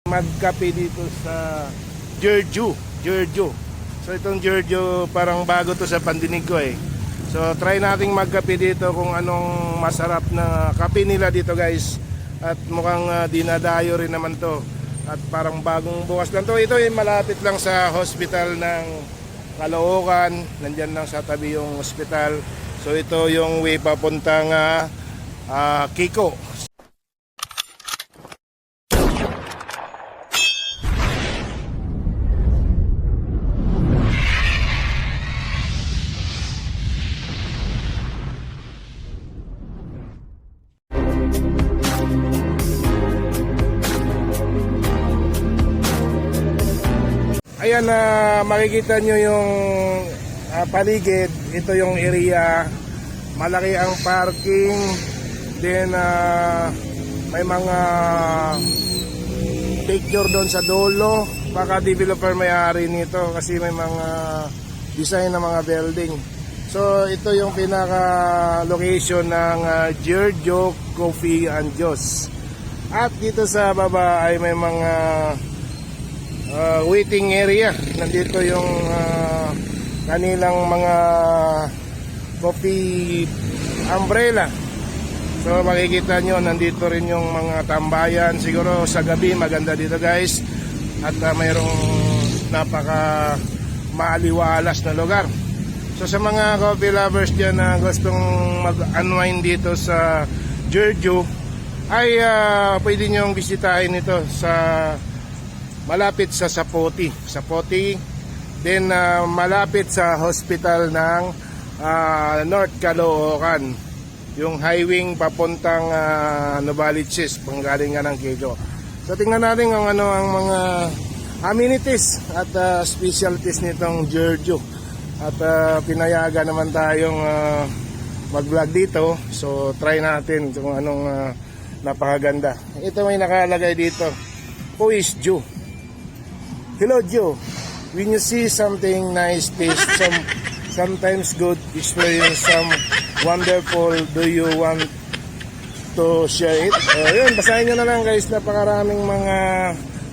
Magkape dito sa Giorgio. So itong Giorgio parang bago to sa pandinig ko eh. So try nating magkape dito kung anong masarap na kape nila dito guys. At mukhang dinadayo rin naman to. At parang bagong bukas lang to. Ito ay malapit lang sa hospital ng Caloocan. Nandyan lang sa tabi yung hospital. So ito yung way papuntang Kiko. Ayan na makikita nyo yung paligid. Ito yung area. Malaki ang parking. Then may mga picture doon sa dulo. Baka developer may-ari nito kasi may mga design ng mga building. So ito yung pinaka location ng Giorgio Coffee and Juice. At dito sa baba ay may mga waiting area. Nandito yung kanilang mga coffee umbrella. So makikita nyo nandito rin yung mga tambayan. Siguro sa gabi maganda dito guys. At mayroong napaka maaliwalas na lugar. So sa mga coffee lovers dyan na gustong mag-unwind dito sa Giorgio ay pwede nyong bisitahin ito sa malapit sa Sapoti. Then malapit sa hospital ng North Caloocan. Yung highway papuntang Novaliches, panggalingan ng Kiko. So tingnan natin kung ano ang mga amenities at specialties nitong Giorgio. At pinayagan naman tayong mag-vlog dito. So try natin kung anong napakaganda. Ito may nakalagay dito. Who is Joe? Hello Joe, when you see something nice, taste sometimes good, experience some wonderful, do you want to share it? Yun, basahin nyo na lang guys, napakaraming mga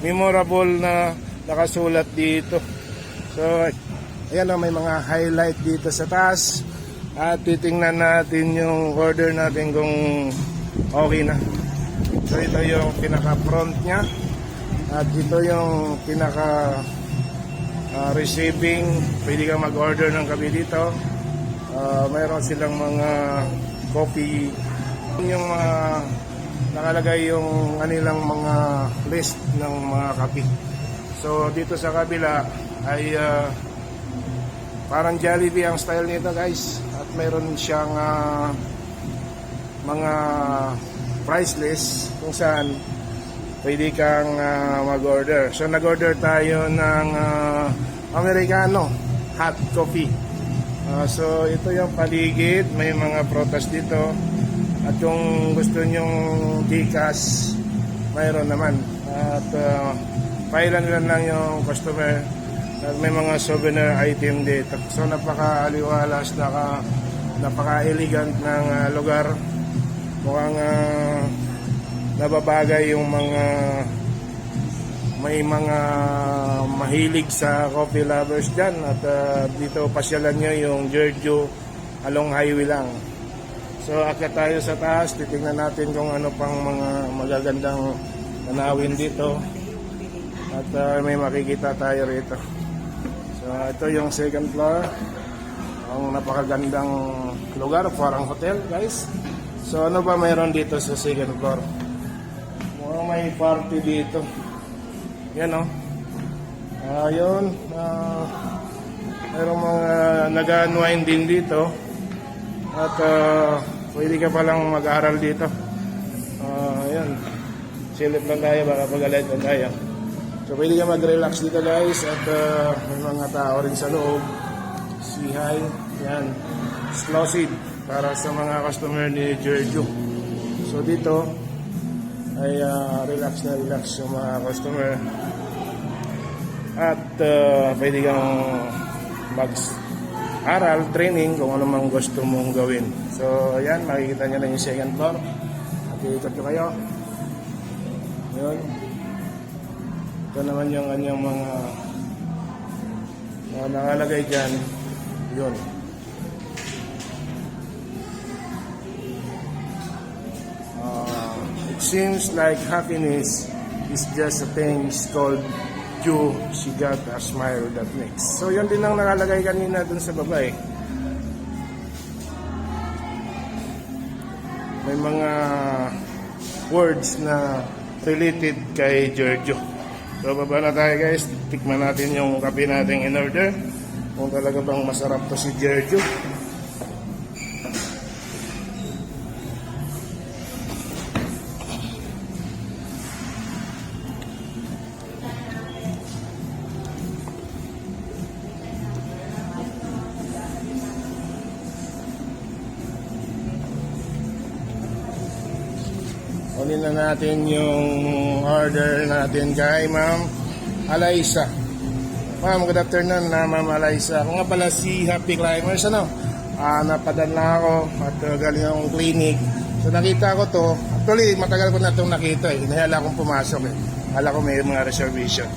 memorable na nakasulat dito. So, ayan o, may mga highlight dito sa taas. At titingnan natin yung order natin kung okay na. So, ito yung pinaka-front nya. At ito yung pinaka receiving. Pwede kang mag-order ng kape dito. Mayroon silang mga coffee. Yung nakalagay yung kanilang mga list ng mga kape. So dito sa kabila ay parang Jollibee ang style nito guys. At mayroon siyang mga price list kung saan pwede kang mag-order. So nag-order tayo ng Americano hot coffee. So ito yung paligid, may mga prutas dito. At kung gusto nyong Gcash, mayroon naman. At pailan lang yung customer. At may mga souvenir item dito. So napaka-aliwalas, napaka-elegant ng lugar. Mukhang nababagay yung may mga mahilig sa coffee lovers dyan. At dito pasyalan nyo yung Giorgio along highway lang. So akit tayo sa taas, titingnan natin kung ano pang mga magagandang tanawin dito. At may makikita tayo rito. So ito yung second floor. Ang napakagandang lugar, parang hotel guys. So ano ba mayroon dito sa second floor? May party dito. Yan o. Ayun. Mayroong mga nag-unwind din dito. At pwede ka palang mag-aral dito. Ayan. Silip lang tayo, baka pag-alight lang tayo. So pwede ka mag-relax dito guys. At may mga tao rin sa loob. See hi. Yan. Exclusive para sa mga customer ni Giorgio. So dito ay relax yung mga customer. At pwede kang mag-aral, training kung ano mang gusto mong gawin. So ayan, makikita nyo na yung second floor. At iikot ko kayo. Yun. Ito naman yung kanyang mga nakalagay dyan. Yun. It seems like happiness is just a thing called you. She got a smile that makes. So yun din ang nakalagay kanina dun sa baba eh. May mga words na related kay Giorgio. So baba na tayo guys. Tikman natin yung kape natin in order. Kung talaga bang masarap to si Giorgio. Kunin na natin yung order natin kay Ma'am Alaysa. Ma'am, good afternoon na Ma'am Alaysa. Ako nga pala si Happy Climbers. Napadala ako at galing akong clinic. So nakita ko to. Actually, matagal ko na itong nakita eh. Hinayala akong pumasok eh. Akala ko may mga reservation.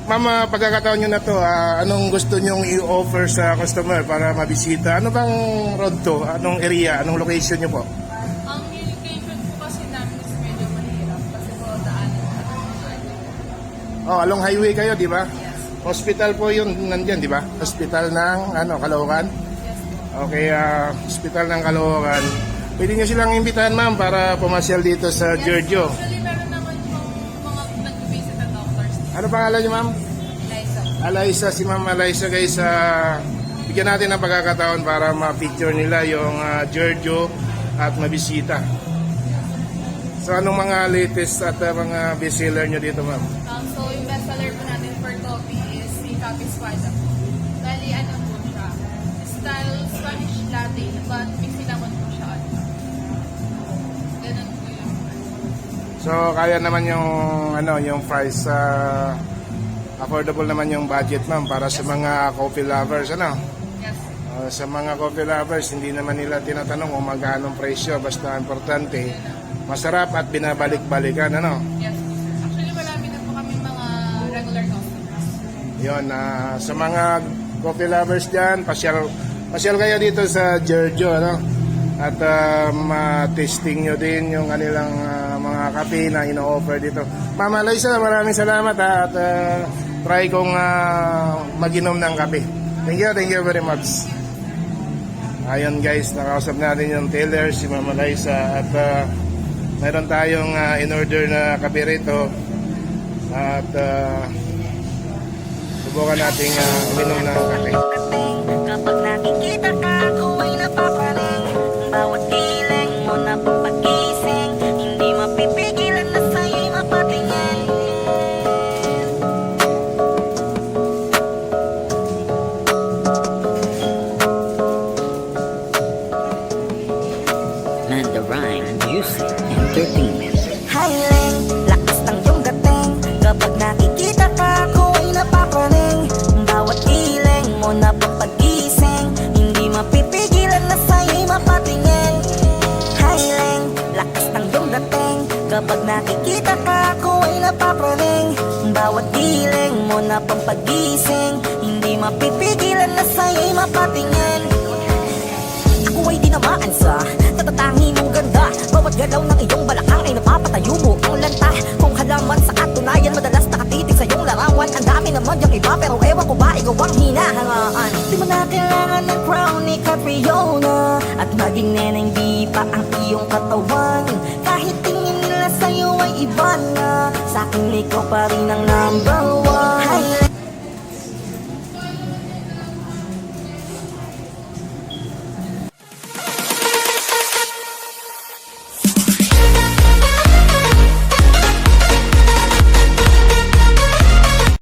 Ma'am, pagkakataon nyo na to, anong gusto nyong i-offer sa customer para mabisita? Ano bang road to? Anong area? Anong location nyo po? Oh, along highway kayo, di ba? Yes. Hospital po yun nandiyan, di ba? Hospital ng Caloocan. Yes. Okay, hospital ng Caloocan. Pwede niyo silang imbitahan, ma'am, para pumasyal dito sa Giorgio. Actually, meron naman yung mga nag-visit na doctors. Ano pangalan niyo, ma'am? Eliza. Alaysa, si Ma'am Alaysa guys. Bigyan natin ng pagkakataon para ma-picture nila yung Giorgio at mabisita. So, anong mga latest at mga bestseller nyo dito, ma'am? So, yung best seller po natin for coffee is si Coffee Squad. Bali, ano po siya? Style Spanish latte, but may cinnamon po siya. Ganun po yung So, kaya naman yung price, affordable naman yung budget, ma'am, para sa mga coffee lovers, yes. Sa mga coffee lovers, hindi naman nila tinatanong kung magkano ang presyo, basta importante, masarap at binabalik-balikan, Yes. Actually, marami na po kami mga regular customers. Yun, sa mga coffee lovers dyan, pasyal kayo dito sa Giorgio, At ma-testing nyo din yung kanilang mga kape na ino-offer dito. Ma'am Alaysa, maraming salamat at try kong mag-inom ng kape. Thank you very much. Ayun guys, nakausap natin yung tailor, si Ma'am Alaysa, at mayroon tayong in-order na kape rito. At subukan natin uminom ng kape. Kapag nakikita ka, ako ay napapaling. Bawat giling mo na papagising, hindi mapipigilan na sa'yo'y mapatingin. Mandarine Music Entertainment. Hiling, lakas ng iyong dating. Kapag nakikita ka, ako ay napapaling. Bawat giling mo na papagising, hindi mapipigilan na sa'yo'y mapatingin. Hiling, lakas ng iyong dating. Kapag nakikita ka, ako ay napapaling. Bawat giling mo na pampagising, hindi mapipigilan na sa'yo'y mapatingin. Ako ay dinamaan sa natatangi mong ganda. Bawat galaw ng iyong balakang ay napapatayo mo ang lanta. Kung halaman sa katunayan, madalas nakatitig sa iyong larawan. Ang dami naman yung iba, pero ewan ko ba ikaw ang hinahangaan. Di mo na kailangan ng crown ni Catriona, at maging neneng di pa ang iyong katawan. Kahit tingin nila sa'yo ay iba na, sa'kin ikaw pa rin ang number